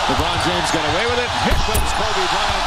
LeBron James got away with it. Here comes Kobe Bryant.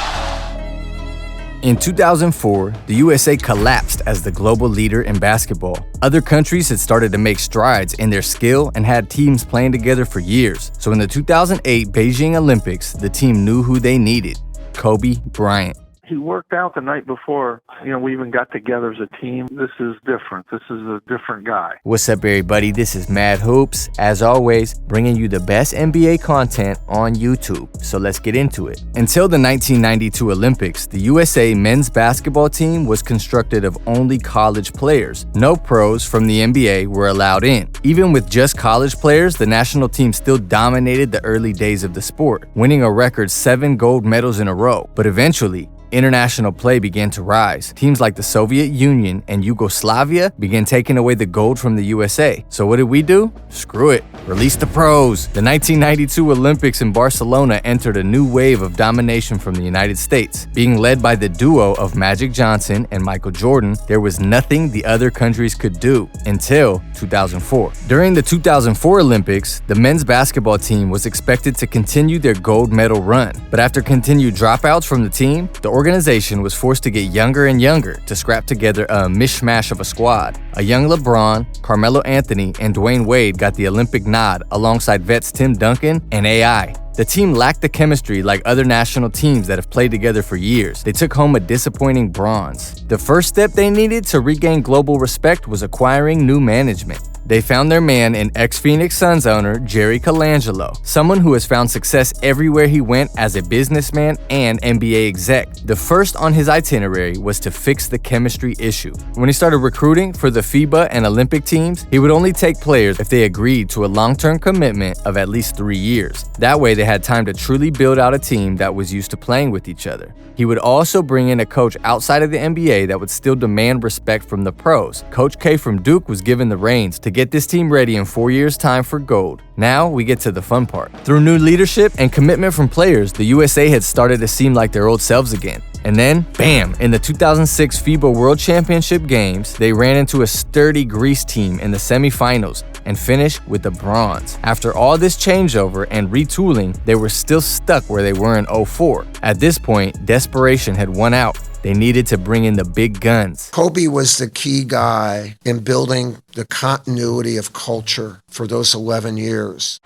In 2004, the USA collapsed as the global leader in basketball. Other countries had started to make strides in their skill and had teams playing together for years. So in the 2008 Beijing Olympics, the team knew who they needed: Kobe Bryant. He worked out the night before, we even got together as a team. This is different. This is a different guy. What's up, everybody? This is Mad Hoops, as always, bringing you the best NBA content on YouTube. So let's get into it. Until the 1992 Olympics, the USA men's basketball team was constructed of only college players. No pros from the NBA were allowed in. Even with just college players, the national team still dominated the early days of the sport, winning a record 7 gold medals in a row. But eventually, international play began to rise. Teams like the Soviet Union and Yugoslavia began taking away the gold from the USA. So what did we do? Screw it. Release the pros. The 1992 Olympics in Barcelona entered a new wave of domination from the United States. Being led by the duo of Magic Johnson and Michael Jordan, there was nothing the other countries could do until 2004. During the 2004 Olympics, the men's basketball team was expected to continue their gold medal run. But after continued dropouts from the team, the organization was forced to get younger and younger to scrap together a mishmash of a squad. A young LeBron, Carmelo Anthony, and Dwayne Wade got the Olympic nod alongside vets Tim Duncan and AI. The team lacked the chemistry like other national teams that have played together for years. They took home a disappointing bronze. The first step they needed to regain global respect was acquiring new management. They found their man in ex-Phoenix Suns owner Jerry Colangelo, someone who has found success everywhere he went as a businessman and NBA exec. The first on his itinerary was to fix the chemistry issue. When he started recruiting for the FIBA and Olympic teams, he would only take players if they agreed to a long-term commitment of at least 3 years. That way they had time to truly build out a team that was used to playing with each other. He would also bring in a coach outside of the NBA that would still demand respect from the pros. Coach K from Duke was given the reins to get this team ready in 4 years' time for gold. Now we get to the fun part. Through new leadership and commitment from players, the USA had started to seem like their old selves again. And then, bam, in the 2006 FIBA World Championship games, they ran into a sturdy Greece team in the semifinals and finished with the bronze. After all this changeover and retooling, they were still stuck where they were in 2004. At this point, desperation had won out. They needed to bring in the big guns. Kobe was the key guy in building the continuity of culture for those 11 years.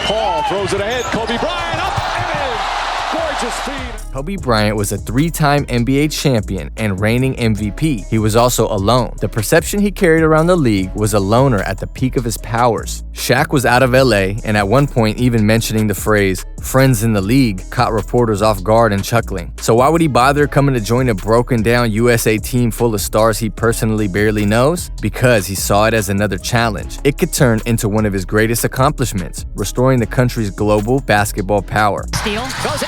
Paul throws it ahead. Kobe Bryant up and in. Gorgeous feed. Kobe Bryant was a 3-time NBA champion and reigning MVP. He was also alone. The perception he carried around the league was a loner at the peak of his powers. Shaq was out of LA, and at one point even mentioning the phrase, "friends in the league," caught reporters off guard and chuckling. So why would he bother coming to join a broken down USA team full of stars he personally barely knows? Because he saw it as another challenge. It could turn into one of his greatest accomplishments, restoring the country's global basketball power. Steal. Goes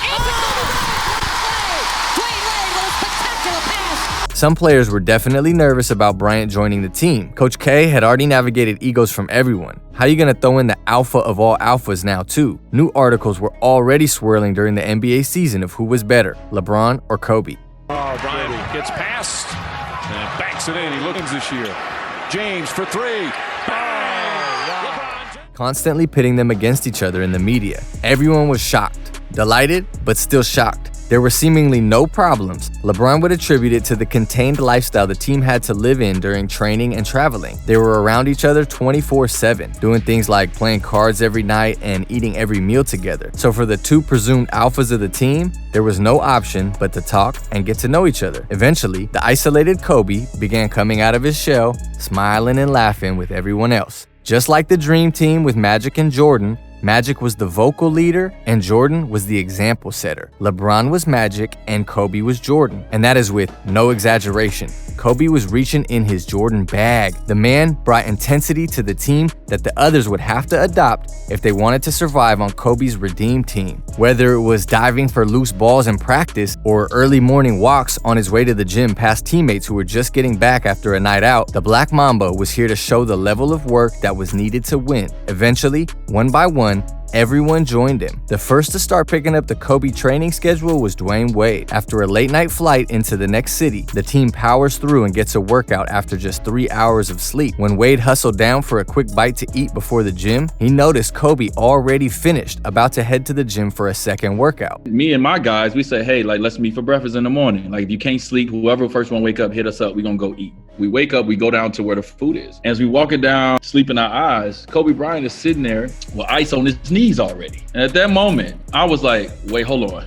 Some players were definitely nervous about Bryant joining the team. Coach K had already navigated egos from everyone. How are you going to throw in the alpha of all alphas now too? New articles were already swirling during the NBA season of who was better, LeBron or Kobe. Bryant gets past and banks it in. He looks this year. James for 3. Constantly pitting them against each other in the media. Everyone was shocked, delighted, but still shocked. There were seemingly no problems. LeBron would attribute it to the contained lifestyle the team had to live in during training and traveling. They were around each other 24/7, doing things like playing cards every night and eating every meal together. So for the two presumed alphas of the team, there was no option but to talk and get to know each other. Eventually, the isolated Kobe began coming out of his shell, smiling and laughing with everyone else. Just like the Dream Team with Magic and Jordan, Magic was the vocal leader and Jordan was the example setter. LeBron was Magic and Kobe was Jordan. And that is with no exaggeration. Kobe was reaching in his Jordan bag. The man brought intensity to the team that the others would have to adopt if they wanted to survive on Kobe's Redeem team. Whether it was diving for loose balls in practice or early morning walks on his way to the gym past teammates who were just getting back after a night out, the Black Mamba was here to show the level of work that was needed to win. Eventually, one by one, 1, everyone joined him. The first to start picking up the Kobe training schedule was Dwayne Wade. After a late-night flight into the next city, the team powers through and gets a workout after just 3 hours of sleep. When Wade hustled down for a quick bite to eat before the gym, he noticed Kobe already finished, about to head to the gym for a second workout. Me and my guys, we say, hey, let's meet for breakfast in the morning. If you can't sleep, whoever first one wake up, hit us up, we're gonna go eat. We wake up, we go down to where the food is. As we walking down, sleeping our eyes, Kobe Bryant is sitting there with ice on his knees already. And at that moment, I was like, wait, hold on.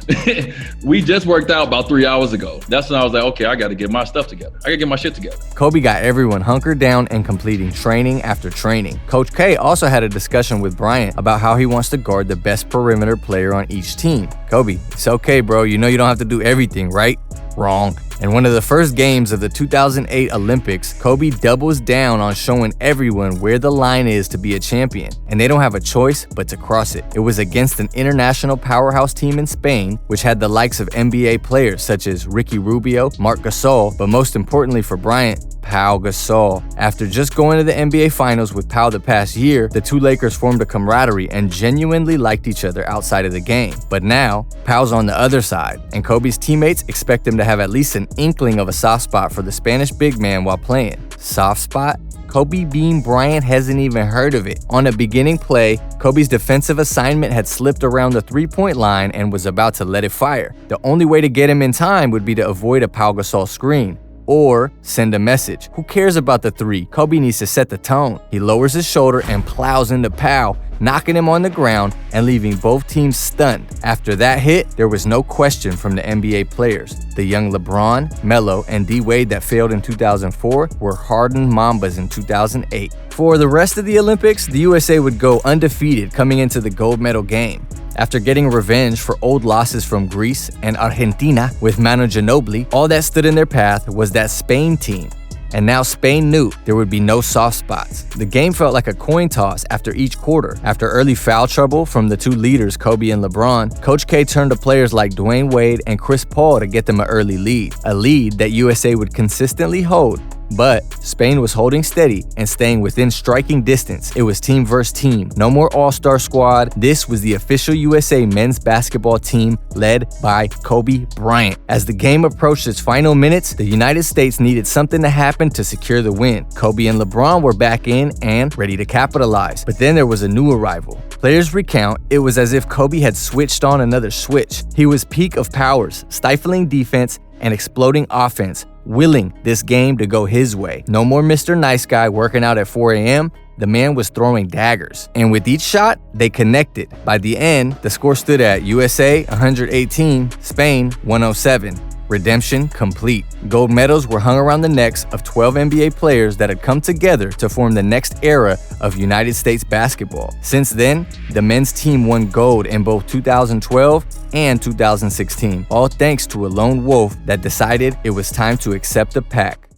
We just worked out about 3 hours ago. That's when I was like, okay, I gotta get my stuff together. I gotta get my shit together. Kobe got everyone hunkered down and completing training after training. Coach K also had a discussion with Bryant about how he wants to guard the best perimeter player on each team. Kobe, it's okay, bro. You know you don't have to do everything, right? Wrong. In one of the first games of the 2008 Olympics, Kobe doubles down on showing everyone where the line is to be a champion, and they don't have a choice but to cross it. It was against an international powerhouse team in Spain, which had the likes of NBA players such as Ricky Rubio, Marc Gasol, but most importantly for Bryant, Pau Gasol. After just going to the NBA Finals with Pau the past year, the two Lakers formed a camaraderie and genuinely liked each other outside of the game. But now, Pau's on the other side, and Kobe's teammates expect him to have at least an inkling of a soft spot for the Spanish big man while playing. Soft spot? Kobe Bean Bryant hasn't even heard of it. On a beginning play, Kobe's defensive assignment had slipped around the three-point line and was about to let it fire. The only way to get him in time would be to avoid a Pau Gasol screen, or send a message. Who cares about the three? Kobe needs to set the tone. He lowers his shoulder and plows into Pau, knocking him on the ground and leaving both teams stunned. After that hit, there was no question from the NBA players. The young LeBron, Melo, and D-Wade that failed in 2004 were hardened Mambas in 2008. For the rest of the Olympics, the USA would go undefeated coming into the gold medal game. After getting revenge for old losses from Greece and Argentina with Manu Ginobili, all that stood in their path was that Spain team. And now Spain knew there would be no soft spots. The game felt like a coin toss after each quarter. After early foul trouble from the two leaders, Kobe and LeBron, Coach K turned to players like Dwayne Wade and Chris Paul to get them an early lead. A lead that USA would consistently hold. But Spain was holding steady and staying within striking distance. It was team versus team. No more all-star squad. This was the official USA men's basketball team led by Kobe Bryant. As the game approached its final minutes, the United States needed something to happen to secure the win. Kobe and LeBron were back in and ready to capitalize. But then there was a new arrival. Players recount it was as if Kobe had switched on another switch. He was peak of powers, stifling defense and exploding offense, willing this game to go his way. No more Mr. Nice Guy working out at 4 a.m. The man was throwing daggers. And with each shot, they connected. By the end, the score stood at USA 118, Spain 107. Redemption complete. Gold medals were hung around the necks of 12 NBA players that had come together to form the next era of United States basketball. Since then, the men's team won gold in both 2012 and 2016, all thanks to a lone wolf that decided it was time to accept the pack.